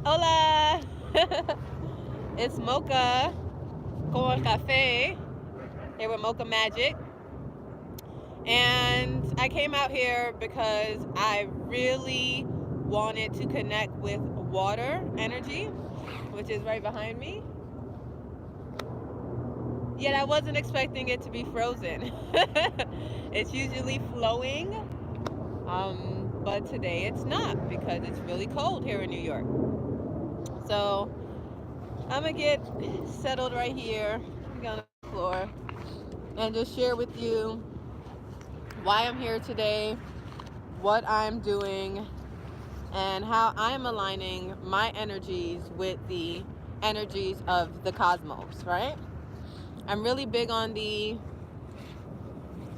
Hola! It's Mocha con Cafe here with Mocha Magic. And I came out here because I really wanted to connect with water energy, which is right behind me. Yet I wasn't expecting it to be frozen. It's usually flowing, but today it's not because it's really cold here in New York. So I'm gonna get settled right here on the floor and just share with you why I'm here today, what I'm doing, and how I'm aligning my energies with the energies of the cosmos, right? I'm really big on the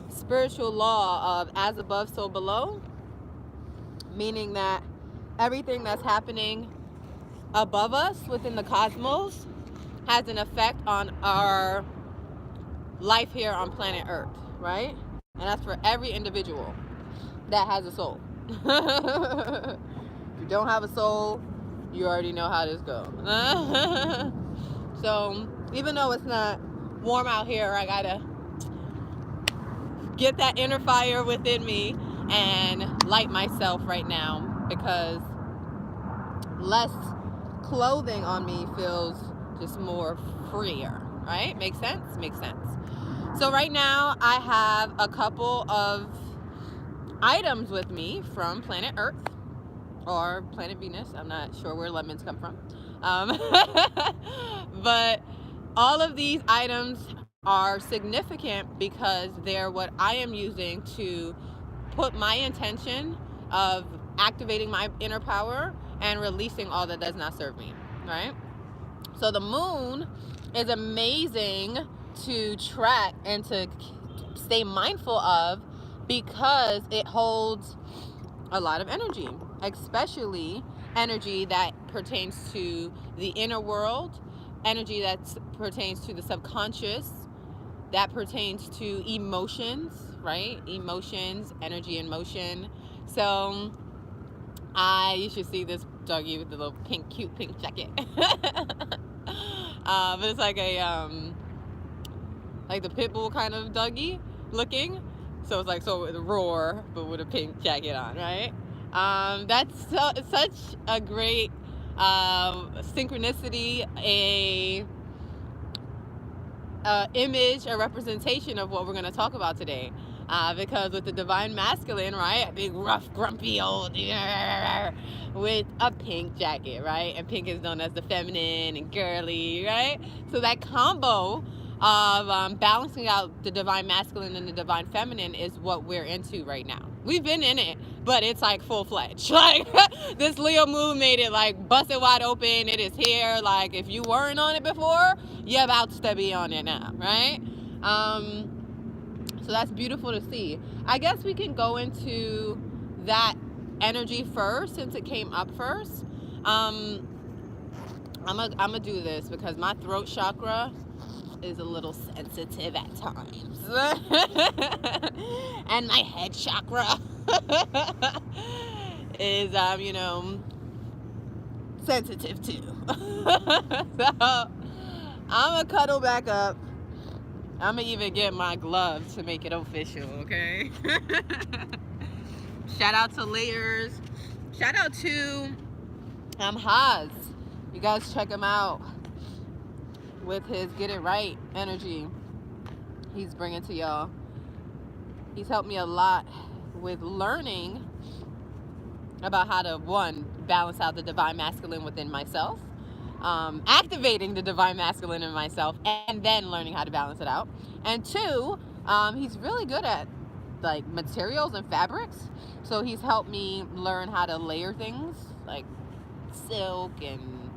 spiritual law of as above, so below, meaning that everything that's happening above us within the cosmos has an effect on our life here on planet Earth, right? And that's for every individual that has a soul. If you don't have a soul, you already know how this goes. So even though it's not warm out here, I gotta get that inner fire within me and light myself right now because less clothing on me feels just more freer, right? Makes sense? Makes sense. So right now I have a couple of items with me from planet Earth or planet Venus. I'm not sure where lemons come from. But all of these items are significant because they're what I am using to put my intention of activating my inner power and releasing all that does not serve me, right? So the moon is amazing to track and to stay mindful of because it holds a lot of energy, especially energy that pertains to the inner world, energy that pertains to the subconscious, that pertains to emotions, right? Emotions, energy in motion. So you should see this doggy with the little pink, cute pink jacket. But it's like the pit bull kind of doggy looking. So it's like so with a roar, but with a pink jacket on, right? That's such a great synchronicity, a image, a representation of what we're going to talk about today. Because with the divine masculine, right, a big rough, grumpy old with a pink jacket, right, and pink is known as the feminine and girly, right? So that combo of balancing out the divine masculine and the divine feminine is what we're into right now. We've been in it, but it's like full fledged. Like this Leo moon made it like busted wide open. It is here. Like if you weren't on it before, you're about to be on it now, right? So that's beautiful to see. I guess we can go into that energy first since it came up first. I'm gonna do this because my throat chakra is a little sensitive at times. And my head chakra is sensitive too. So I'm gonna cuddle back up. I'm gonna even get my gloves to make it official, okay? Shout out to Layers. Shout out to Haas. You guys check him out with his Get It Right energy he's bringing to y'all. He's helped me a lot with learning about how to, one, balance out the divine masculine within myself, activating the divine masculine in myself, and then learning how to balance it out. And two, he's really good at like materials and fabrics. So he's helped me learn how to layer things like silk and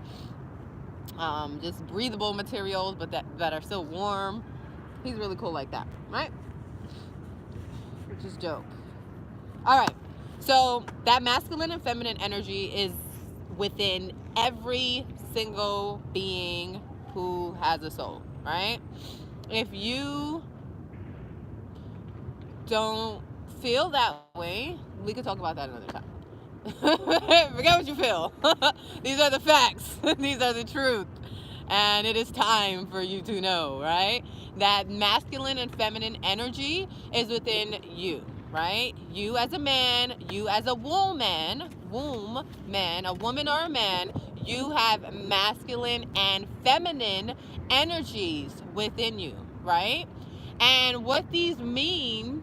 just breathable materials, but that are still warm. He's really cool like that, right? Which is dope. All right. So that masculine and feminine energy is within every single being who has a soul, right? If you don't feel that way, we could talk about that another time. Forget what you feel. These are the facts. These are the truth. And it is time for you to know, right? That masculine and feminine energy is within you, right? You as a man, you as a womb man, a woman or a man, you have masculine and feminine energies within you, right? And what these mean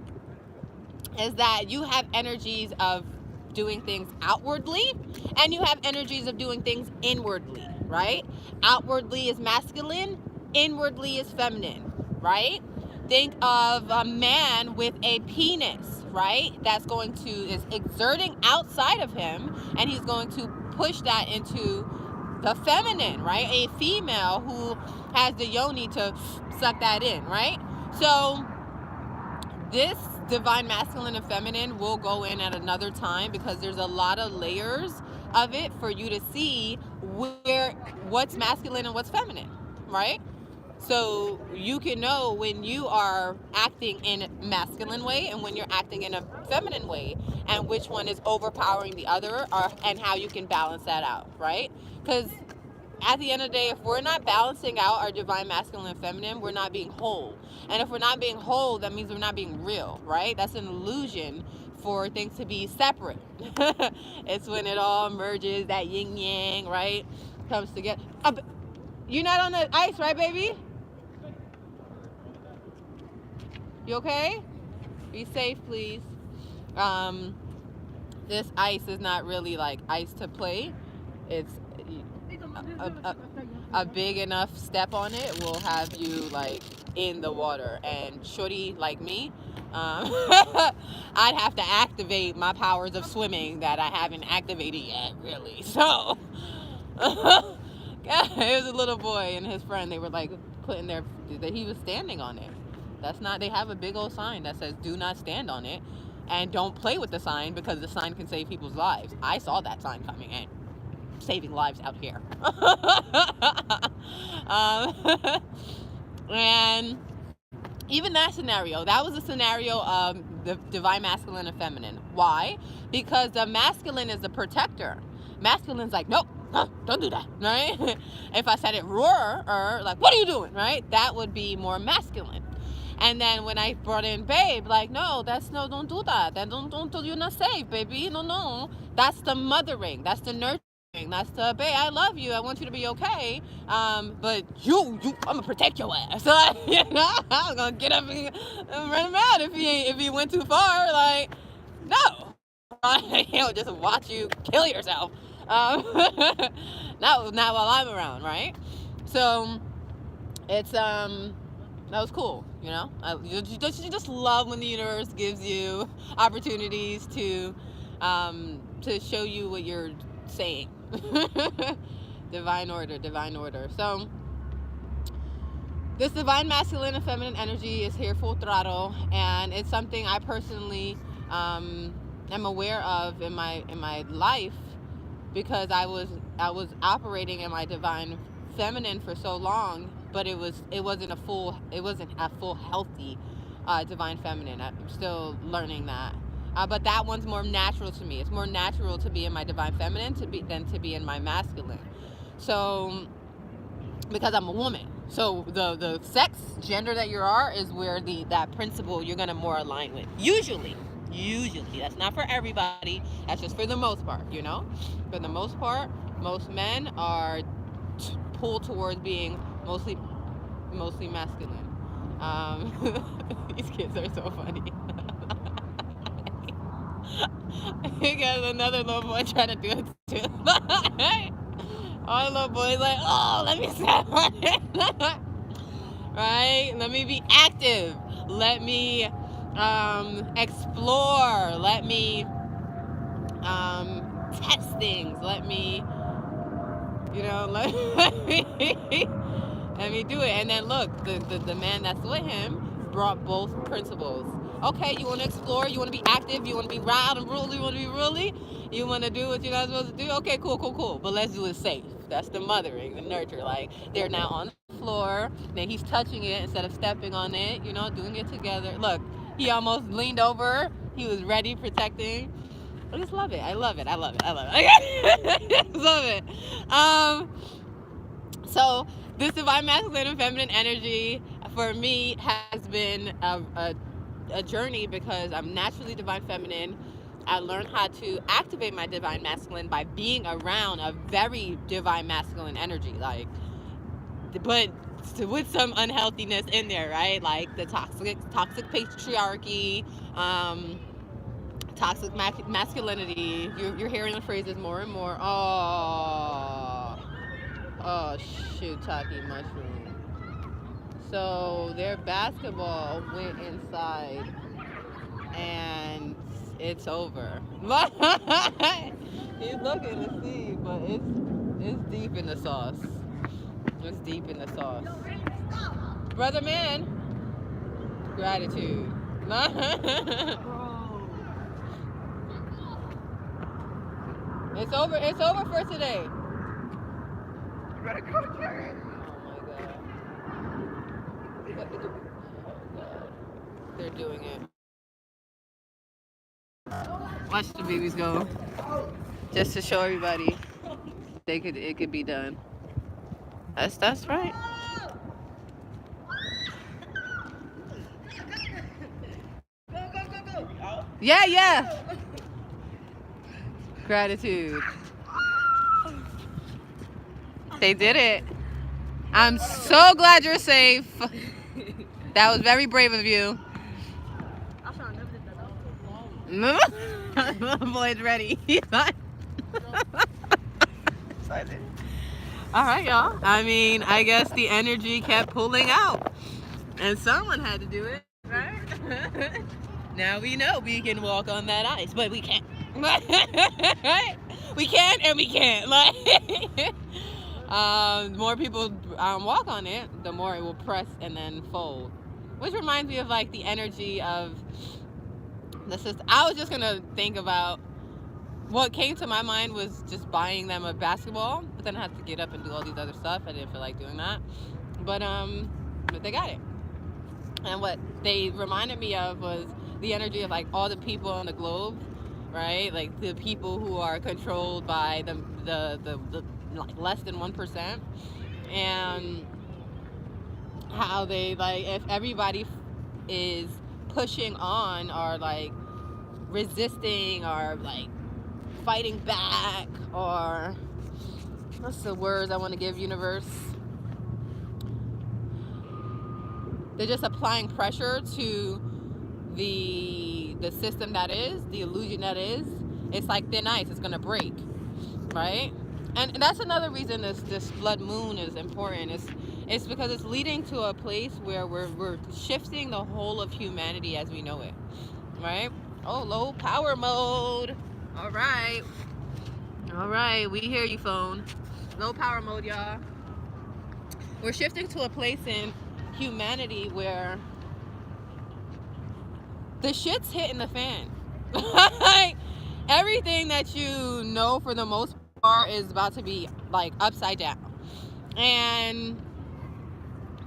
is that you have energies of doing things outwardly and you have energies of doing things inwardly, right? Outwardly is masculine, inwardly is feminine, right? Think of a man with a penis, right? That's going to, is exerting outside of him, and he's going to push that into the feminine, right? A female who has the yoni to suck that in, right? So this divine masculine and feminine will go in at another time because there's a lot of layers of it for you to see what's masculine and what's feminine, right? So you can know when you are acting in a masculine way and when you're acting in a feminine way, and which one is overpowering the other, and how you can balance that out, right? Because at the end of the day, if we're not balancing out our divine masculine and feminine, we're not being whole. And if we're not being whole, that means we're not being real, right? That's an illusion for things to be separate. It's when it all merges, that yin yang, right? Comes together. You're not on the ice, right, baby? You okay? Be safe, please. This ice is not really like ice to play. It's a big enough step on it will have you like in the water. And shorty like me, I'd have to activate my powers of swimming that I haven't activated yet, really. So it was a little boy and his friend. They were like putting their, he was standing on it. That's not, they have a big old sign that says do not stand on it and don't play with the sign because the sign can save people's lives. I saw that sign coming in. Saving lives out here. And even that scenario, that was a scenario of the divine masculine and feminine. Why? Because the masculine is the protector. Masculine's like, nope, don't do that, right? If I said it roar, or like, what are you doing, right? That would be more masculine. And then when I brought in babe, like, no, that's no, don't do that. That don't, you're not safe, baby. No. That's the mothering. That's the nurturing. That's the, babe, I love you. I want you to be okay. But you, I'm gonna protect your ass. Like, you know, I'm gonna get up and run him out if he went too far. Like, no. He'll just watch you kill yourself. Not while I'm around, right? So it's that was cool, you know. You just love when the universe gives you opportunities to show you what you're saying. Divine order. So this divine masculine and feminine energy is here full throttle, and it's something I personally am aware of in my life, because I was operating in my divine feminine for so long, but it wasn't a full healthy divine feminine. I'm still learning that. But that one's more natural to me. It's more natural to be in my divine feminine than to be in my masculine. So, because I'm a woman. So the sex, gender that you are is where that principle you're gonna more align with. Usually. That's not for everybody. That's just for the most part, you know? For the most part, most men are pulled towards being mostly masculine. These kids are so funny. He got another little boy trying to do it too. All the little boys like, oh, let me step on it. Right? Let me be active. Let me explore. Let me test things. Let me, let me do it. And then look, the man that's with him brought both principles. Okay, you want to explore, you want to be active, you want to be wild and ruly, you want to do what you're not supposed to do. Okay, cool. But let's do it safe. That's the mothering, the nurture. Like, they're now on the floor, then he's touching it instead of stepping on it, doing it together. Look, he almost leaned over. He was ready, protecting. I just love it. I love it. I love it. I love it. Love it. So this divine masculine and feminine energy for me has been a journey because I'm naturally divine feminine. I learned how to activate my divine masculine by being around a very divine masculine energy, like, but with some unhealthiness in there, right? Like the toxic patriarchy, toxic masculinity. You're hearing the phrases more and more. Oh, shiitake mushroom. So their basketball went inside, and it's over. He's looking to see, but it's deep in the sauce. It's deep in the sauce. Brother man, gratitude. It's over. It's over for today. You better go, Jerry. Oh my God. They're doing it. Watch the babies go. Just to show everybody it could be done. That's right. Go. Yeah. Gratitude. They did it. I'm so glad you're safe. That was very brave of you. Boy's ready. All right, y'all. I mean, I guess the energy kept pulling out, and someone had to do it, right? Now we know we can walk on that ice, but we can't. We can and we can't. Like, the more people walk on it, the more it will press and then fold. Which reminds me of like the energy of the system. I was just gonna think about what came to my mind was just buying them a basketball, but then I had to get up and do all these other stuff. I didn't feel like doing that, but they got it. And what they reminded me of was the energy of like all the people on the globe, right? Like the people who are controlled by the like less than 1%, and how they, like, if everybody is pushing on or like resisting or like fighting back, or what's the words I want to give, universe? They're just applying pressure to the system that is, the illusion that is. It's like thin ice, it's gonna break, right? And that's another reason this blood moon is important. It's because it's leading to a place where we're shifting the whole of humanity as we know it, right? Oh, low power mode. All right, we hear you, phone. Low power mode, y'all. We're shifting to a place in humanity where the shit's hitting the fan. Like, everything that you know for the most part is about to be like upside down. And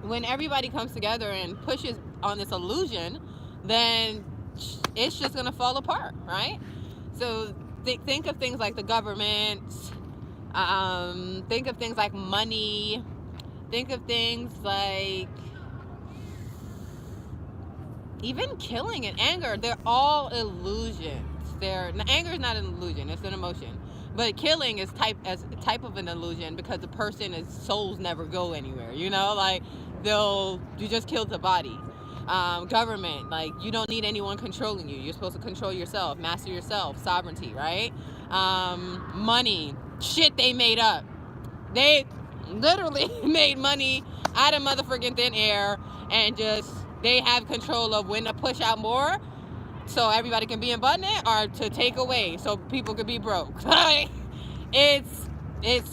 when everybody comes together and pushes on this illusion, then it's just gonna fall apart, right? So think of things like the government, think of things like money, think of things like even killing and anger. They're all illusions. Anger is not an illusion, it's an emotion. But killing is type of an illusion, because the person's souls never go anywhere, you know? Like, you just killed the body. Government, like, you don't need anyone controlling you. You're supposed to control yourself, master yourself, sovereignty, right? Money, shit they made up. They literally made money out of motherfucking thin air, and just, they have control of when to push out more so everybody can be abundant, or to take away so people could be broke. Like, it's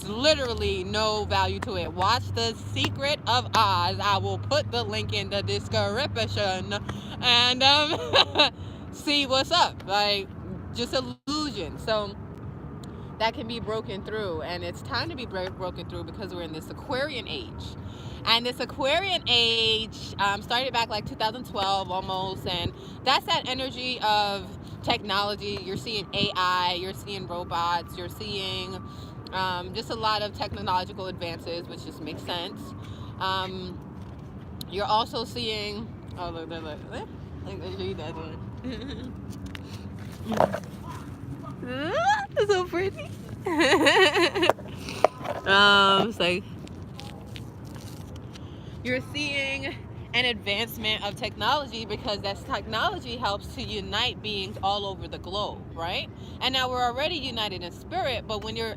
literally no value to it. Watch The Secret of Oz. I will put the link in the description, and see what's up. Like, just illusion. So that can be broken through, and it's time to be broken through, because we're in this Aquarian age. And this Aquarian age started back like 2012 almost, and that's that energy of technology. You're seeing AI, you're seeing robots, you're seeing just a lot of technological advances, which just makes sense. You're also seeing, oh, look, let me show you that one. It's so pretty. It's like you're seeing an advancement of technology, because that technology helps to unite beings all over the globe, right? And now we're already united in spirit, but when you're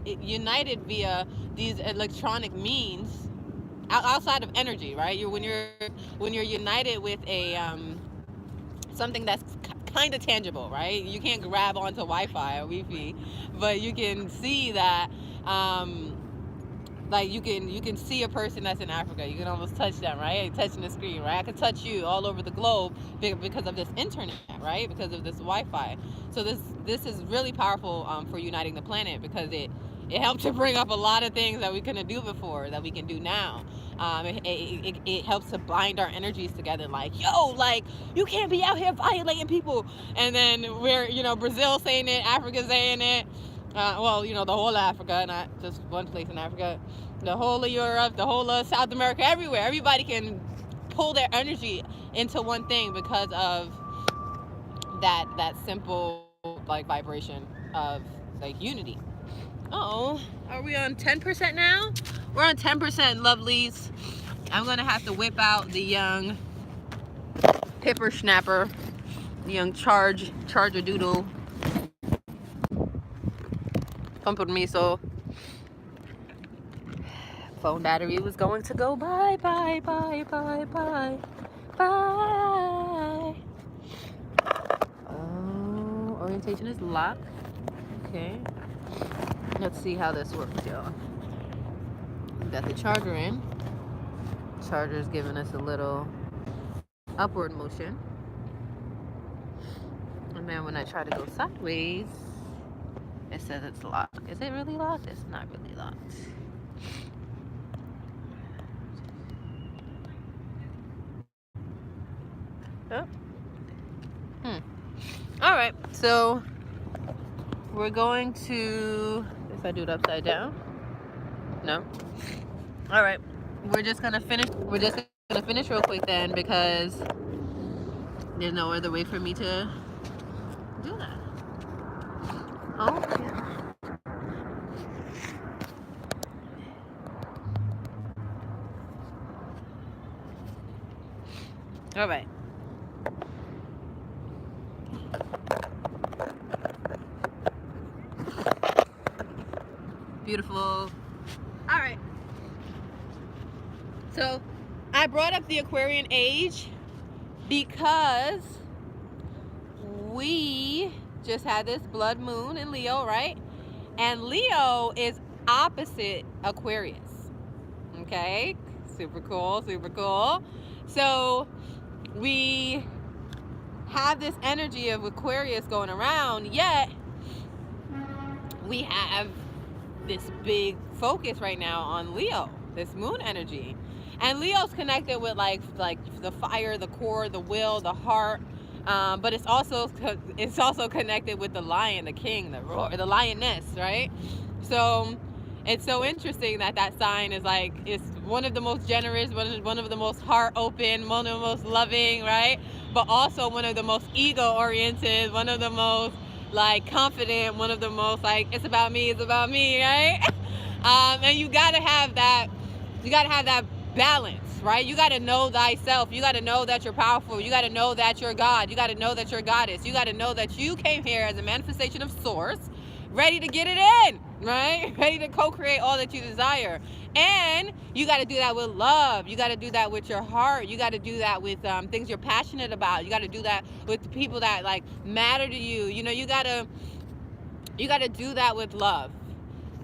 united via these electronic means outside of energy, right? When you're united with a something that's kind of tangible, right? You can't grab onto Wi-Fi or Wi-Fi, but you can see that like you can see a person that's in Africa. You can almost touch them, right? Touching the screen, right? I can touch you all over the globe because of this internet, right? Because of this Wi-Fi. So this is really powerful for uniting the planet, because it helped to bring up a lot of things that we couldn't do before that we can do now. It helps to bind our energies together. Like, yo, like, you can't be out here violating people. And then we're, Brazil saying it, Africa saying it. Well, the whole of Africa, not just one place in Africa. The whole of Europe, the whole of South America, everywhere. Everybody can pull their energy into one thing because of that simple, like, vibration of, like, unity. Oh, are we on 10% now? We're on 10%, lovelies. I'm going to have to whip out the young pipper snapper, the young charger doodle, pumped miso. Phone battery was going to go bye, bye, bye, bye, bye, bye. Oh, orientation is locked. Okay. Let's see how this works, y'all. We got the charger in. Charger's giving us a little upward motion. And then when I try to go sideways, it says it's locked. Is it really locked? It's not really locked. Oh. All right, so we're going to, if I do it upside down, no. All right, we're just gonna finish real quick then, because there's no other way for me to do that. Oh, yeah. All right. Beautiful. All right. So I brought up the Aquarian age because we just had this blood moon in Leo, right? And Leo is opposite Aquarius. Okay? Super cool, super cool. So we have this energy of Aquarius going around, yet we have this big focus right now on Leo, this moon energy. And Leo's connected with like the fire, the core, the will, the heart, but it's also connected with the lion, the king, the roar, the lioness, right? So it's so interesting that sign is like, it's one of the most generous, one of the most heart open, one of the most loving, right? But also one of the most ego oriented, one of the most like confident, one of the most like, it's about me, right? And you gotta have that balance, right? You gotta know thyself. You gotta know that you're powerful. You gotta know that you're God. You gotta know that you're goddess. You gotta know that you came here as a manifestation of source, ready to get it in, right? Ready to co-create all that you desire. And you got to do that with love. You got to do that with your heart. You got to do that with things you're passionate about. You got to do that with the people that like matter to you. You know, you got to do that with love.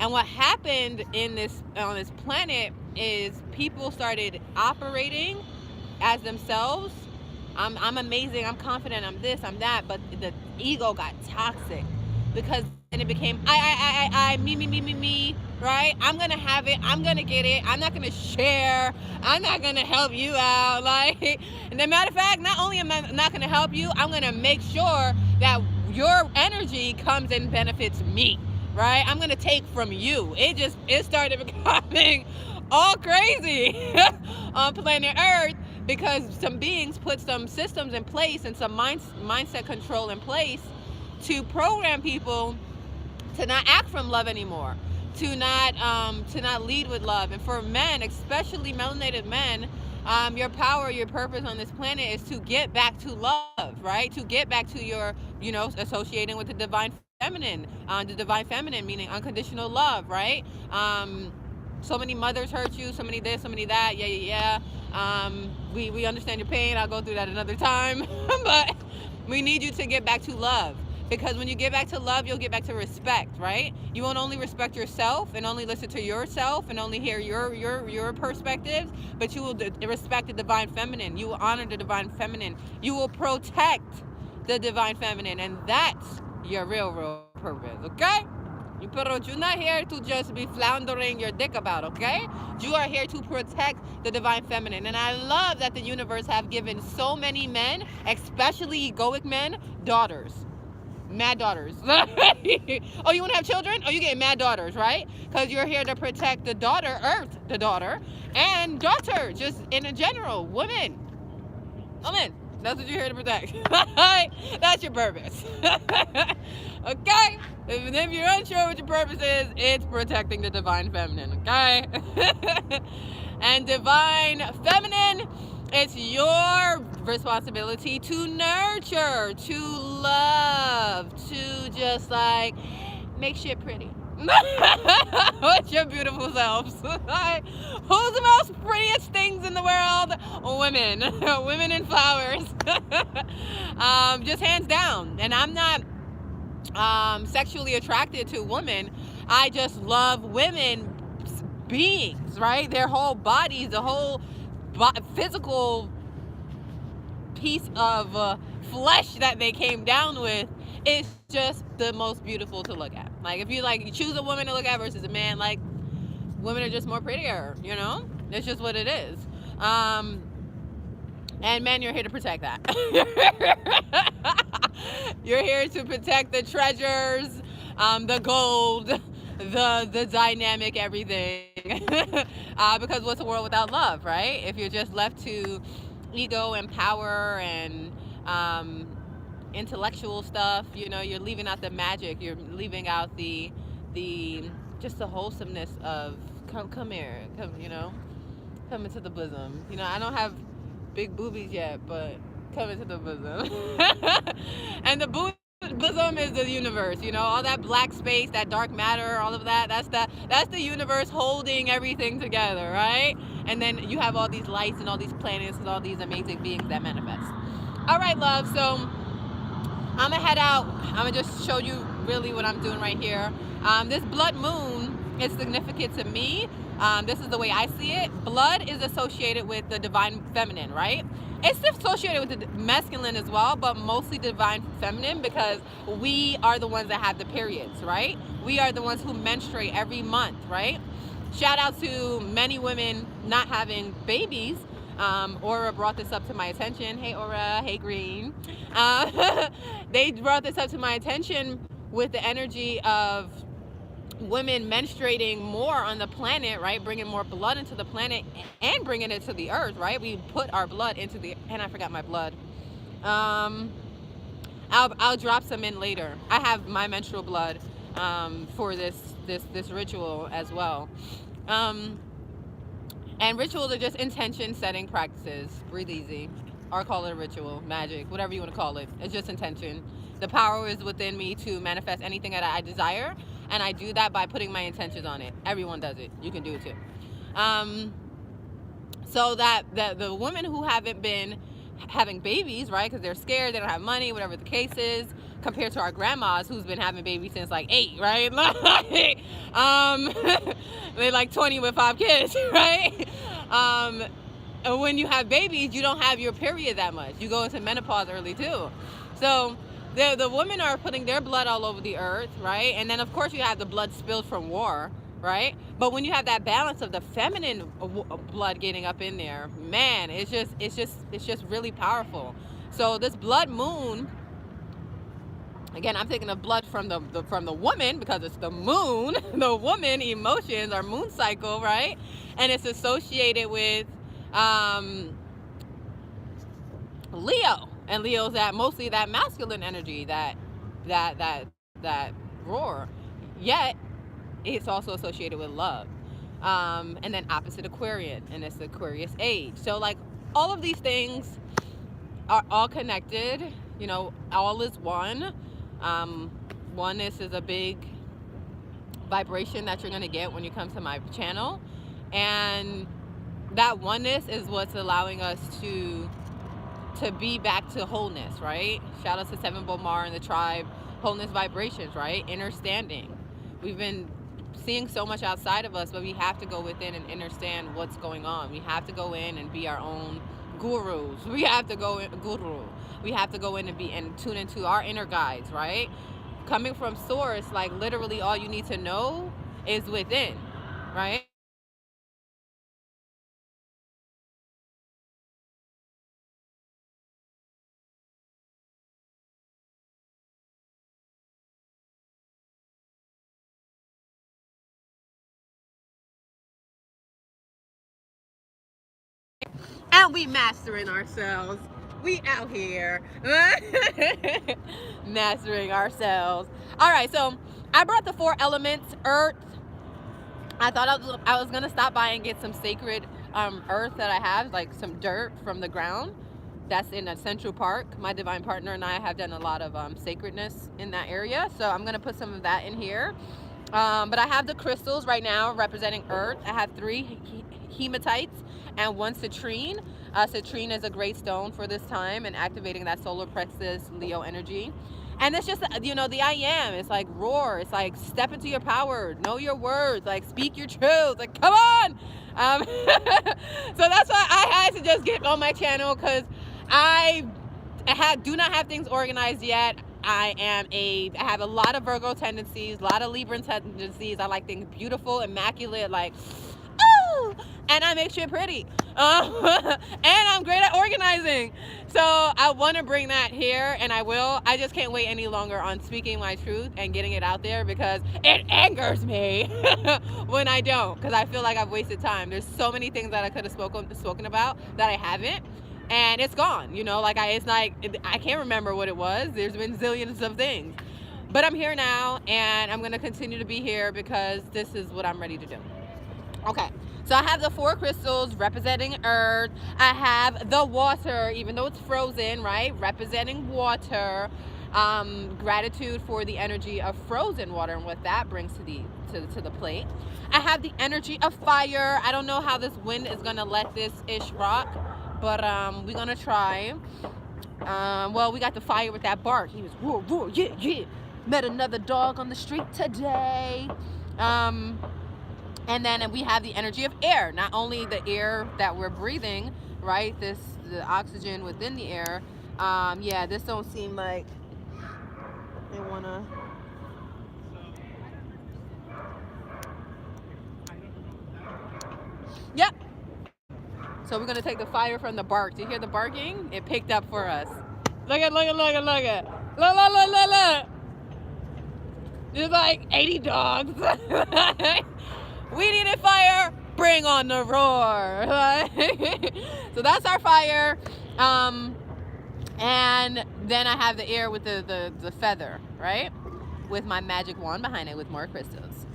And what happened on this planet is people started operating as themselves. I'm amazing. I'm confident. I'm this. I'm that. But the ego got toxic because then it became I, me, right? I'm gonna have it. I'm gonna get it. I'm not gonna share. I'm not gonna help you out. Like, and as a matter of fact, not only am I not gonna help you, I'm gonna make sure that your energy comes and benefits me, right? I'm gonna take from you. It started becoming all crazy on planet Earth because some beings put some systems in place and some mindset control in place to program people to not act from love anymore, to not lead with love. And for men, especially melanated men, your power, your purpose on this planet is to get back to love, right? To get back to your, associating with the divine feminine, meaning unconditional love, right? So many mothers hurt you, so many this, so many that, yeah. We understand your pain. I'll go through that another time. But we need you to get back to love. Because when you get back to love, you'll get back to respect, right? You won't only respect yourself and only listen to yourself and only hear your perspectives, but you will respect the divine feminine. You will honor the divine feminine. You will protect the divine feminine, and that's your real purpose, okay? You're not here to just be floundering your dick about, okay? You are here to protect the divine feminine. And I love that the universe have given so many men, especially egoic men, daughters. Mad daughters. Oh, you want to have children? Oh, you get mad daughters, right? Because you're here to protect the daughter, Earth, the daughter, and daughter, just in general, women. That's what you're here to protect. That's your purpose. Okay? If you're unsure what your purpose is, it's protecting the divine feminine, okay? And divine feminine, it's your responsibility to nurture, to love, to just like make shit pretty. With your beautiful selves. Who's the most prettiest things in the world? Women. Women and flowers. Just hands down. And I'm not sexually attracted to women. I just love women beings, right? Their whole bodies, the whole physical piece of flesh that they came down with is just the most beautiful to look at. Like, if you choose a woman to look at versus a man, like, women are just more prettier, it's just what it is. And men, you're here to protect that. You're here to protect the treasures, the gold, the dynamic everything. Because what's a world without love, right? If you're just left to ego and power and intellectual stuff, you're leaving out the magic. You're leaving out the just the wholesomeness of come here, come into the bosom. I don't have big boobies yet, but come into the bosom. And the bosom is the universe. All that black space, that dark matter, all of that. That's the universe holding everything together, right? And then you have all these lights and all these planets and all these amazing beings that manifest. All right, love. So I'm gonna head out. I'm gonna just show you really what I'm doing right here. This blood moon is significant to me. This is the way I see it. Blood is associated with the divine feminine, right? It's associated with the masculine as well, but mostly divine feminine, because we are the ones that have the periods, right? We are the ones who menstruate every month, right? Shout out to many women not having babies. Aura brought this up to my attention. Hey, Aura. Hey, Green. They brought this up to my attention with the energy of women menstruating more on the planet, right? Bringing more blood into the planet and bringing it to the earth, right? We put our blood into the, and I forgot my blood. I'll drop some in later. I have my menstrual blood for this ritual as well. And rituals are just intention setting practices. Breathe easy, or call it a ritual, magic, whatever you want to call it. It's just intention. The power is within me to manifest anything that I desire, and I do that by putting my intentions on it. Everyone does it. You can do it too. So that the women who haven't been having babies, right, because they're scared, they don't have money, whatever the case is, compared to our grandmas who's been having babies since like 8, right? They're like 20 with 5 kids, right? And when you have babies, you don't have your period that much. You go into menopause early too. So the women are putting their blood all over the earth, right? And then of course you have the blood spilled from war, right? But when you have that balance of the feminine blood getting up in there, man, it's just really powerful. So this blood moon Again, I'm taking the blood from the woman because it's the moon. The woman emotions, our moon cycle, right? And it's associated with Leo, and Leo's that mostly that masculine energy, that roar. Yet it's also associated with love. And then opposite Aquarian, and it's the Aquarius age. So like all of these things are all connected. You know, all is one. Oneness is a big vibration that you're going to get when you come to my channel, and that oneness is what's allowing us to be back to wholeness, right? Shout out to Seven Bomar and the tribe. Wholeness vibrations, right? Understanding. We've been seeing so much outside of us, but we have to go within and understand what's going on. We have to go in and be our own gurus. We have to go in, guru. We have to go in and be and tune into our inner guides, right? Coming from source, like literally all you need to know is within, right? And we mastering ourselves. We out here mastering ourselves. All right, so I brought the 4 elements: earth. I thought I was gonna stop by and get some sacred earth that I have, like some dirt from the ground. That's in a Central Park. My divine partner and I have done a lot of sacredness in that area, so I'm gonna put some of that in here. But I have the crystals right now representing earth. I have 3 hematites and 1 citrine. Citrine is a great stone for this time and activating that solar plexus Leo energy. And it's just, you know, the I am. It's like roar. It's like step into your power. Know your words. Like speak your truth. Like, come on. So that's why I had to just get on my channel, because I do not have things organized yet. I have a lot of Virgo tendencies, a lot of Libra tendencies. I like things beautiful, immaculate, like, ooh, and I make shit pretty. And I'm great at organizing. So I want to bring that here, and I will. I just can't wait any longer on speaking my truth and getting it out there, because it angers me when I don't, because I feel like I've wasted time. There's so many things that I could have spoken about that I haven't. And it's gone, you know, like it's like, I can't remember what it was. There's been zillions of things, but I'm here now, and I'm going to continue to be here because this is what I'm ready to do. Okay. So I have the 4 crystals representing earth. I have the water, even though it's frozen, right? Representing water. Gratitude for the energy of frozen water and what that brings to the plate. I have the energy of fire. I don't know how this wind is going to let this ish rock, but we're gonna try. Well, we got the fire with that bark. He was whoa, whoa, yeah, yeah. Met another dog on the street today. And then we have the energy of air. Not only the air that we're breathing, right? The oxygen within the air. Yeah, this don't seem like they wanna. Yep. So we're gonna take the fire from the bark. Do you hear the barking? It picked up for us. Look at, look at, look at, look at. Look, look, look, look, look. There's like 80 dogs. We needed fire. Bring on the roar. So that's our fire. And then I have the air with the feather, right? With my magic wand behind it with more crystals.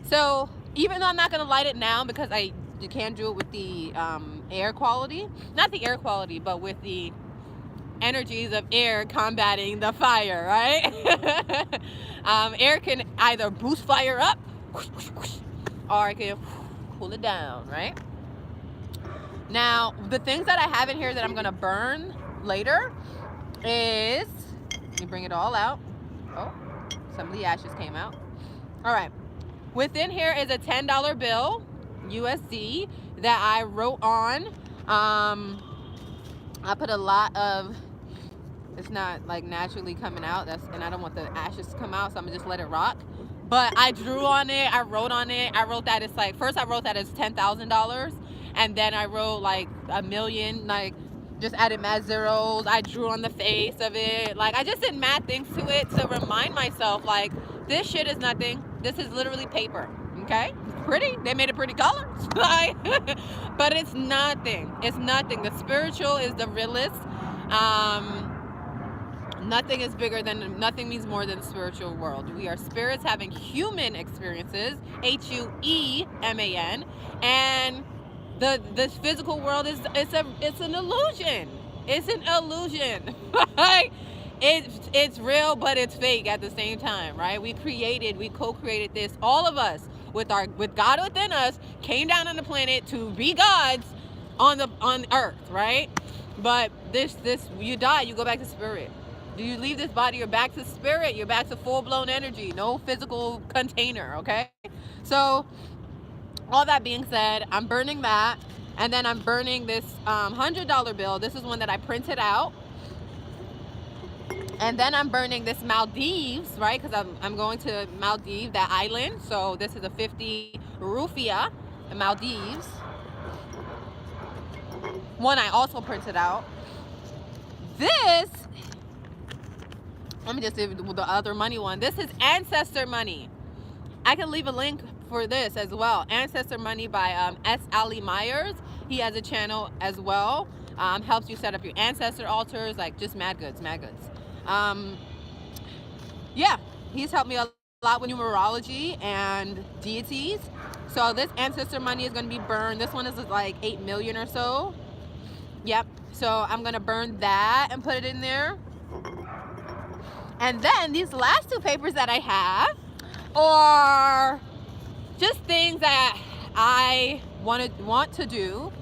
So even though I'm not gonna light it now, because you can do it with the air quality, not the air quality, but with the energies of air combating the fire, right? Air can either boost fire up or it can cool it down, right? Now, the things that I have in here that I'm gonna burn later is, let me bring it all out. Oh, some of the ashes came out. All right, within here is a $10 bill, USD, that I wrote on. I put a lot of, it's not like naturally coming out, and I don't want the ashes to come out, so I'm gonna just let it rock. But I drew on it, I wrote on it. I wrote that it's like, first I wrote that it's $10,000, and then I wrote like a million, like just added mad zeros. I drew on the face of it. Like, I just did mad things to it to remind myself, like, this shit is nothing. This is literally paper. Okay? It's pretty. They made it pretty colors. But it's nothing. It's nothing. The spiritual is the realest. Nothing is bigger than, nothing means more than the spiritual world. We are spirits having human experiences, Hueman, and the physical world is it's an illusion. It's an illusion. Right? It's real, but it's fake at the same time, right? We co-created this, all of us, with God within us, came down on the planet to be gods on earth, right? But this you die, you go back to spirit. You leave this body, you're back to spirit, you're back to full-blown energy, no physical container, okay? So all that being said, I'm burning that, and then I'm burning this $100 bill. This is one that I printed out. And then I'm burning this Maldives, right? Because I'm going to Maldives, that island. So this is a 50 rupiah, Maldives. One I also printed out. This, let me just do the other money one. This is Ancestor Money. I can leave a link for this as well. Ancestor Money by S. Ali Myers. He has a channel as well. Helps you set up your ancestor altars, like just mad goods. Yeah, he's helped me a lot with numerology and deities. So this Ancestor Money is going to be burned. This one is like 8 million or so. Yep. So I'm going to burn that and put it in there. And then these last two papers that I have are just things that I wanted to do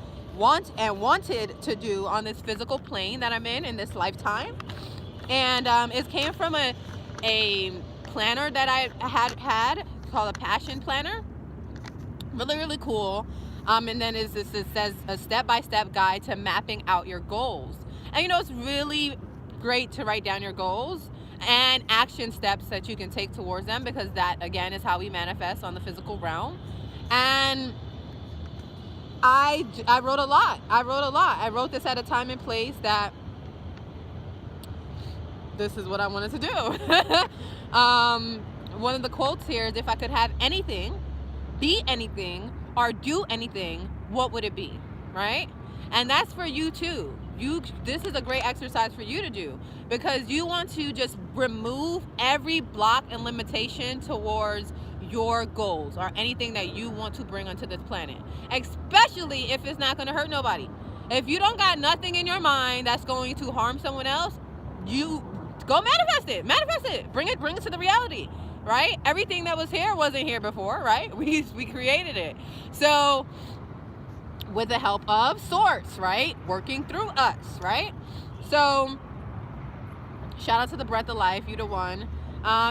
on this physical plane that I'm in this lifetime. And it came from a planner that I had called a Passion Planner. Really cool. And then it says a step-by-step guide to mapping out your goals. And you know, it's really great to write down your goals and action steps that you can take towards them, because that again is how we manifest on the physical realm. And I wrote a lot. I wrote this at a time and place that this is what I wanted to do. One of the quotes here is, if I could have anything, be anything, or do anything, what would it be? Right? And that's for you too. This is a great exercise for you to do, because you want to just remove every block and limitation towards your goals or anything that you want to bring onto this planet, especially if it's not going to hurt nobody. If you don't got nothing in your mind that's going to harm someone else, you go manifest it, bring it to the reality, right? Everything that was here wasn't here before, right? We created it. So with the help of Source, right? Working through us, right? So shout out to the Breath of Life, you the one.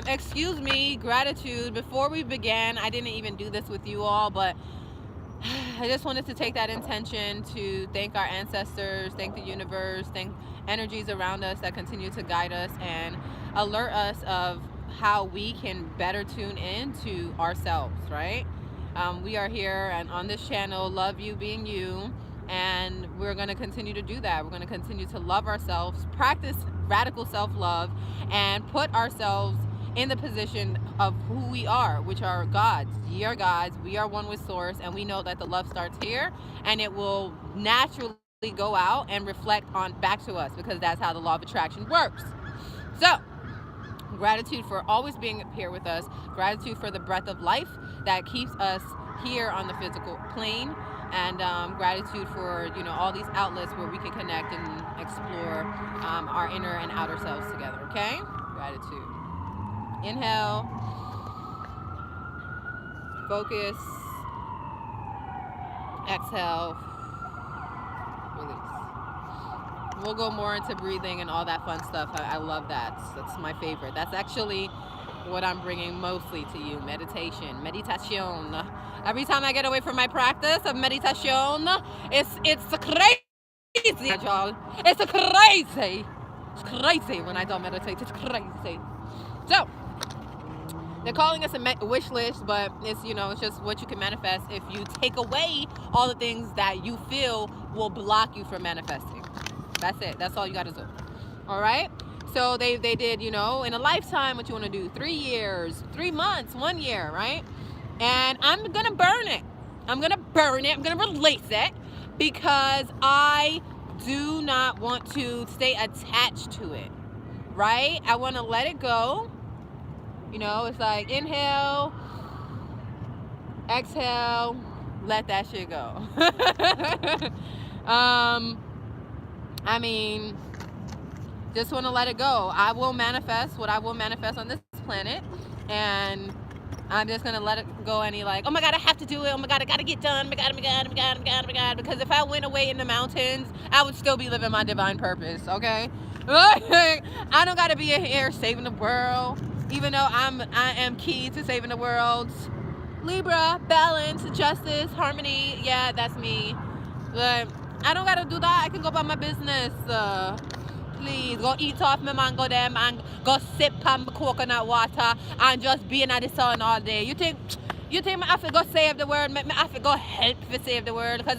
Excuse me, gratitude. Before we began, I didn't even do this with you all, but I just wanted to take that intention to thank our ancestors, thank the universe, thank energies around us that continue to guide us and alert us of how we can better tune in to ourselves, right? We are here and on this channel, Love You Being You, and we're going to continue to do that. We're going to continue to love ourselves, practice radical self-love, and put ourselves in the position of who we are, which are gods. Ye are gods, we are one with Source, and we know that the love starts here, and it will naturally go out and reflect on back to us, because that's how the law of attraction works. So gratitude for always being here with us, gratitude for the breath of life that keeps us here on the physical plane, and gratitude for, you know, all these outlets where we can connect and explore our inner and outer selves together. Okay, gratitude. Inhale, focus, exhale, release. We'll go more into breathing and all that fun stuff. I love that. That's my favorite. That's actually what I'm bringing mostly to you. Meditation. Every time I get away from my practice of meditation, it's crazy, y'all. It's crazy. It's crazy when I don't meditate. It's crazy. So they're calling us a wish list, but it's, you know, it's just what you can manifest if you take away all the things that you feel will block you from manifesting. That's it. That's all you got to do. All right. So they did, you know, in a lifetime, what you want to do, 3 years, 3 months, 1 year, right? And I'm going to burn it. I'm going to burn it. I'm going to release it because I do not want to stay attached to it, right? I want to let it go. You know, it's like inhale, exhale, let that shit go. I mean, just want to let it go. I will manifest what I will manifest on this planet, and I'm just gonna let it go. Any like, oh my God, I have to do it. Oh my God, I gotta get done. Oh my God, oh my God, oh my God, oh my God, oh my God. Because if I went away in the mountains, I would still be living my divine purpose. Okay, I don't gotta be here saving the world, even though I am key to saving the world. Libra, balance, justice, harmony. Yeah, that's me. But I don't gotta do that. I can go about my business. Please go eat off my mango them and go sip on my coconut water and just be in the sun all day. You think I have to go save the world? I have to go help to save the world? Because